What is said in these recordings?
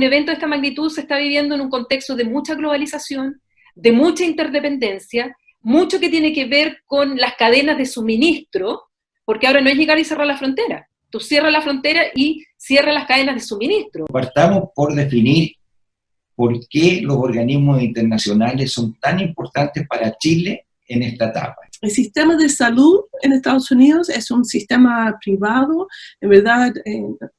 un evento de esta magnitud se está viviendo en un contexto de mucha globalización, de mucha interdependencia, mucho que tiene que ver con las cadenas de suministro, porque ahora no es llegar y cerrar la frontera. Tú cierras la frontera y cierras las cadenas de suministro. Partamos por definir por qué los organismos internacionales son tan importantes para Chile en esta etapa. El sistema de salud en Estados Unidos es un sistema privado. En verdad,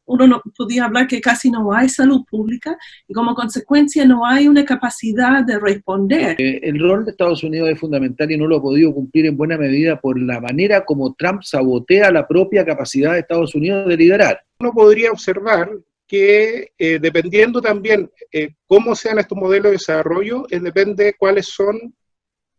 uno no podía hablar que casi no hay salud pública y como consecuencia no hay una capacidad de responder. El rol de Estados Unidos es fundamental y no lo ha podido cumplir en buena medida por la manera como Trump sabotea la propia capacidad de Estados Unidos de liderar. Uno podría observar que dependiendo también cómo sean estos modelos de desarrollo, depende cuáles son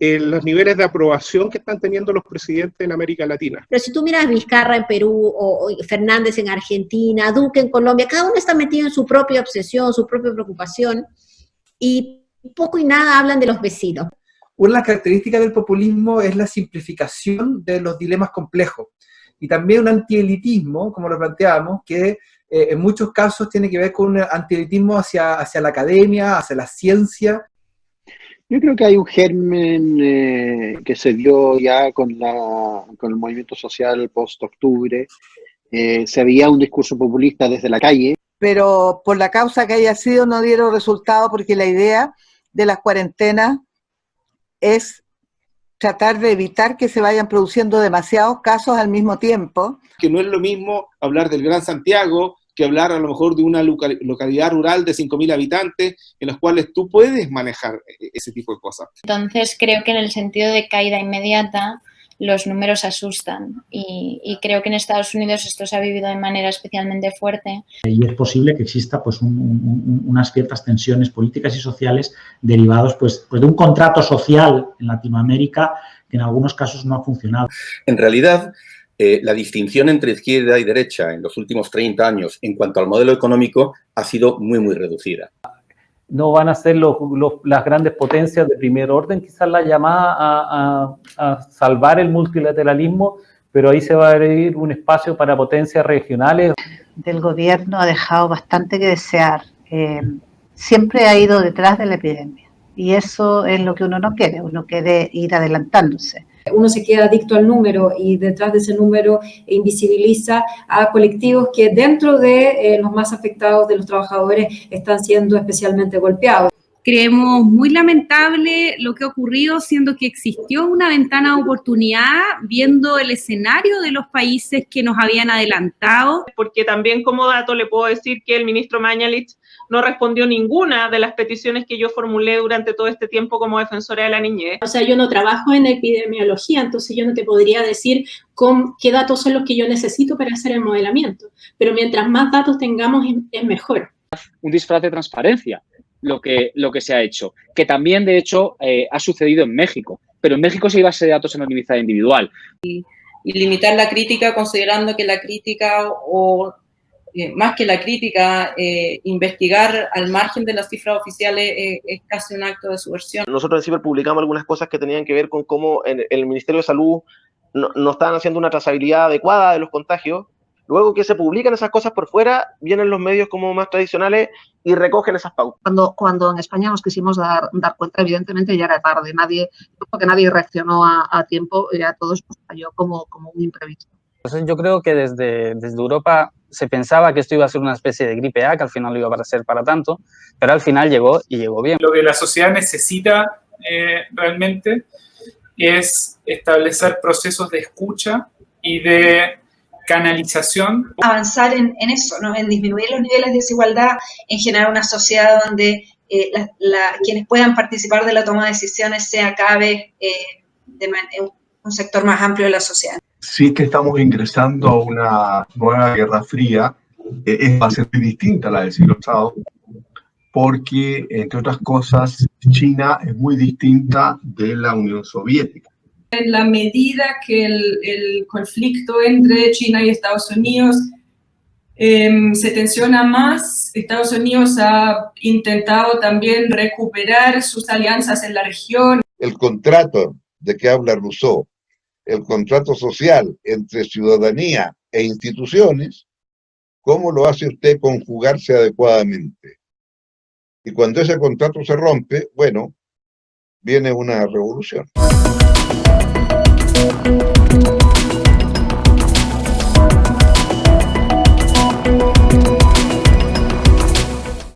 los niveles de aprobación que están teniendo los presidentes en América Latina. Pero si tú miras Vizcarra en Perú, o Fernández en Argentina, Duque en Colombia, cada uno está metido en su propia obsesión, su propia preocupación, y poco y nada hablan de los vecinos. Una de las características del populismo es la simplificación de los dilemas complejos, y también un antielitismo, como lo planteábamos, que en muchos casos tiene que ver con un antielitismo hacia la academia, hacia la ciencia. Yo creo que hay un germen que se dio ya con el movimiento social post-octubre. Se veía un discurso populista desde la calle. Pero por la causa que haya sido no dieron resultado, porque la idea de las cuarentenas es tratar de evitar que se vayan produciendo demasiados casos al mismo tiempo. Que no es lo mismo hablar del Gran Santiago que hablar a lo mejor de una localidad rural de 5.000 habitantes en los cuales tú puedes manejar ese tipo de cosas. Entonces creo que en el sentido de caída inmediata los números asustan y creo que en Estados Unidos esto se ha vivido de manera especialmente fuerte. Y es posible que exista pues unas ciertas tensiones políticas y sociales derivados pues de un contrato social en Latinoamérica que en algunos casos no ha funcionado. En realidad, la distinción entre izquierda y derecha en los últimos 30 años en cuanto al modelo económico ha sido muy, muy reducida. No van a ser las grandes potencias de primer orden, quizás la llamada a salvar el multilateralismo, pero ahí se va a abrir un espacio para potencias regionales. Del gobierno ha dejado bastante que desear. Siempre ha ido detrás de la epidemia y eso es lo que uno quiere ir adelantándose. Uno se queda adicto al número y detrás de ese número invisibiliza a colectivos que dentro de los más afectados de los trabajadores están siendo especialmente golpeados. Creemos muy lamentable lo que ha ocurrido, siendo que existió una ventana de oportunidad viendo el escenario de los países que nos habían adelantado. Porque también como dato le puedo decir que el ministro Mañalich no respondió ninguna de las peticiones que yo formulé durante todo este tiempo como defensora de la niñez. O sea, yo no trabajo en epidemiología, entonces yo no te podría decir qué datos son los que yo necesito para hacer el modelamiento. Pero mientras más datos tengamos, es mejor. Un disfraz de transparencia. Lo que se ha hecho, que también de hecho ha sucedido en México, pero en México se iba a base de datos anonimizada individual. Y limitar la crítica considerando que la crítica más que la crítica, investigar al margen de las cifras oficiales es casi un acto de subversión. Nosotros en CIBER publicamos algunas cosas que tenían que ver con cómo en el Ministerio de Salud no estaban haciendo una trazabilidad adecuada de los contagios. Luego que se publican esas cosas por fuera, vienen los medios como más tradicionales y recogen esas pautas. Cuando en España nos quisimos dar cuenta, evidentemente ya era tarde, porque nadie reaccionó a tiempo y a todos nos cayó como un imprevisto. Entonces yo creo que desde Europa se pensaba que esto iba a ser una especie de gripe A, que al final no iba a ser para tanto, pero al final llegó y llegó bien. Lo que la sociedad necesita realmente es establecer procesos de escucha y de canalización. Avanzar en eso, ¿no? En disminuir los niveles de desigualdad, en generar una sociedad donde quienes puedan participar de la toma de decisiones sea cada vez un sector más amplio de la sociedad. Si es que estamos ingresando a una nueva guerra fría, va a ser muy distinta a la del siglo pasado, porque, entre otras cosas, China es muy distinta de la Unión Soviética. En la medida que el conflicto entre China y Estados Unidos se tensiona más, Estados Unidos ha intentado también recuperar sus alianzas en la región. El contrato de que habla Rousseau, el contrato social entre ciudadanía e instituciones, ¿cómo lo hace usted conjugarse adecuadamente? Y cuando ese contrato se rompe, bueno, viene una revolución.